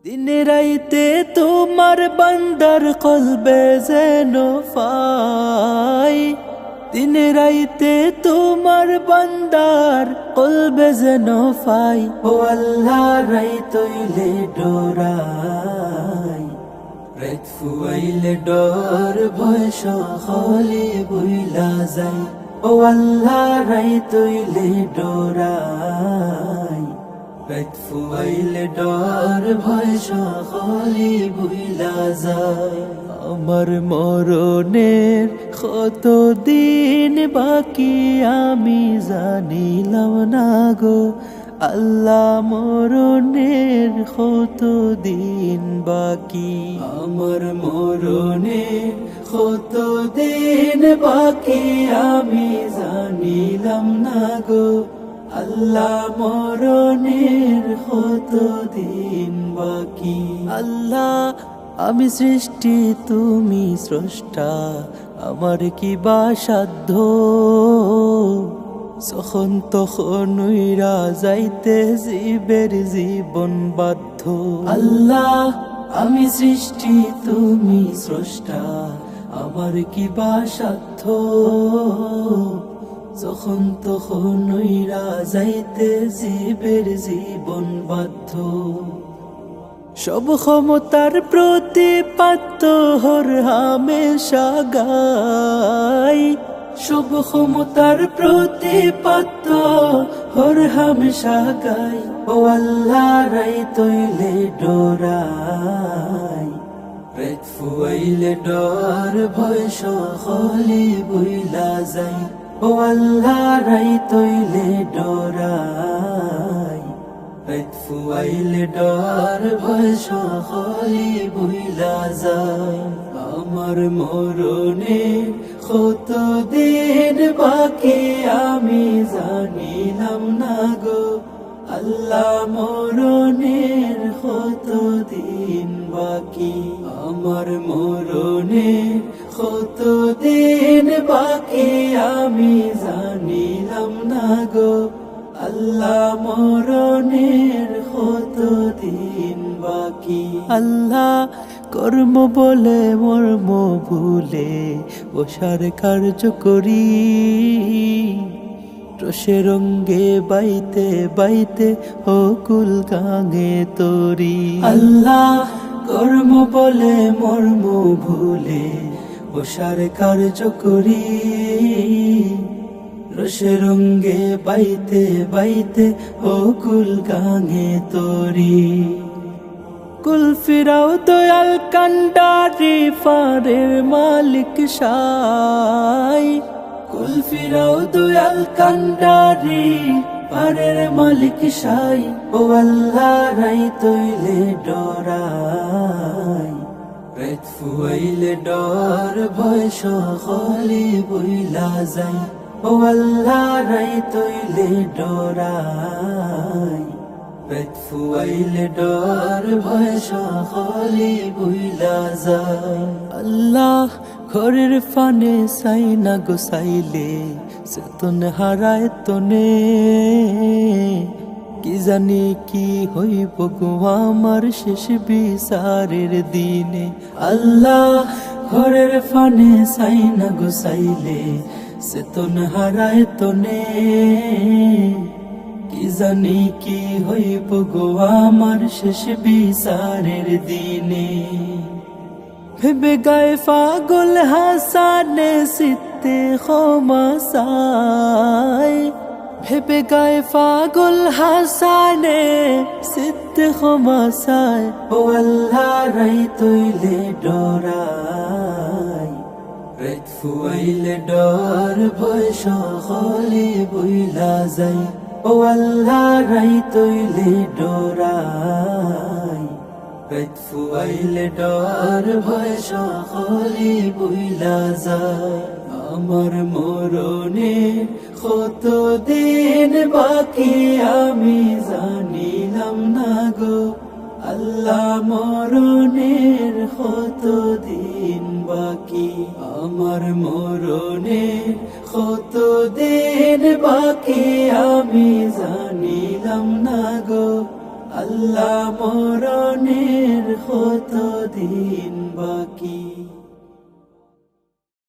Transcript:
দিন রাইতে তোমার বান্দার কলবে যেন পাই, দিন রাইতে তোমার বান্দার কলবে যেন পাই। ও আল্লাহ রাইতইলে ডোরাই, রাত ফুয়াইলে ডর ভয় সকলে বইলা যাই। ও আল্লাহ রাইতইলে ডোরাই, রাত ফুয়াইলে ডর ভয় সকলে বইলা যায়। আমার মরণের কত দিন বাকি আমি জানিলাম না গো আল্লাহ, মরণের কত দিন বাকি। আমার মরণের কত দিন বাকি আমি জানিলাম না গো আল্লাহ, মরণের কত দিন বাকি। আল্লাহ আমি সৃষ্টি তুমি স্রষ্টা, আমার কি বা সাধ্য যখন তখন উইরা যাইতে জীবের জীবন বাধ্য। আল্লাহ আমি সৃষ্টি তুমি স্রষ্টা, আমার কি বা সাধ্য যখন তখন উইরা যাইতে জীবের জীবন বাধ্য। সব ক্ষমতার প্রতিপাদ্য হর হামেশা গাই, সব ক্ষমতার প্রতিপাদ্য হর হামেশা গাই। ও আল্লাহ রাইতইলে ডোরাই, রাত ফুয়াইলে ডর ভয় সকলে বইলা যাই। ও আল্লাহ রাইতইলে ডোরাই, রাত ফুয়াইলে ডর ভয় সকলে বইলা যায়। আমার মরণে কত দিন বাকি আমি জানিলাম না গো আল্লাহ, মরণের কত দিন বাকি। আমার মরণে কত দিন বাকি আমি জানিলাম না গো আল্লাহ, মরণের কত দিন বাকি। আল্লাহ কর্ম বলে মর্ম ভুলে বসার কার্য করি, রসে রঙ্গে বাইতে বাইতে অকুল গাঙে তরি। আল্লাহ কর্ম বলে মর্ম ভুলে বসার কার্য করি, রসে রঙ্গে বাইতে বাইতে অকুল গাঙে তরি। কুল ফিরাও দয়াল কান্ডারি ফারের মালিক সাই, কুল ফিরাও দয়াল কান্ডারি ফারের মালিক সাই। ও আল্লাহ রাইতইলে ডোরাই, রাত ফুয়াইলে ডর ভয় সকলে বইলা যাই। ও আল্লাহ রাইতইলে ডোরাই, রাত ফুয়াইলে ডর ভয় সকলে বইলা যায়। আল্লাহ ঘরের ফানে চাই না গোসাইলে চেতন হারায় তনে, কি জানি কি হইব গো আমার শেষ বিচারের দিনে। আল্লাহ ঘরের ফানে চাই না গোসাইলে চেতন হারায় তনে, কি জানি কি হইব গো আমার শেষ বিচারের দিনে। ভেবে গায়ে পাগল হাসানে সিতে ক্ষমা চাই, ভেবে গায়ে পাগল হাসানে সিতে ক্ষমা চাই। ও আল্লাহ রাইতইলে ডোরাই, রাত ফুয়াইলে ডর ভয় সকলে বইলা যাই। ও আল্লাহ রাইতইলে ডোরাই, রাত ফুয়াইলে ডর ভয় সকলে বইলা যায়। আমার মরণে কত দিন বাকি আমি জানিলাম না গো আল্লাহ, মরণের কত দিন বাকি। আমার মরণের কত দিন বাকি আমি জানিলাম না গো আল্লাহ, মরণের কত দিন বাকি।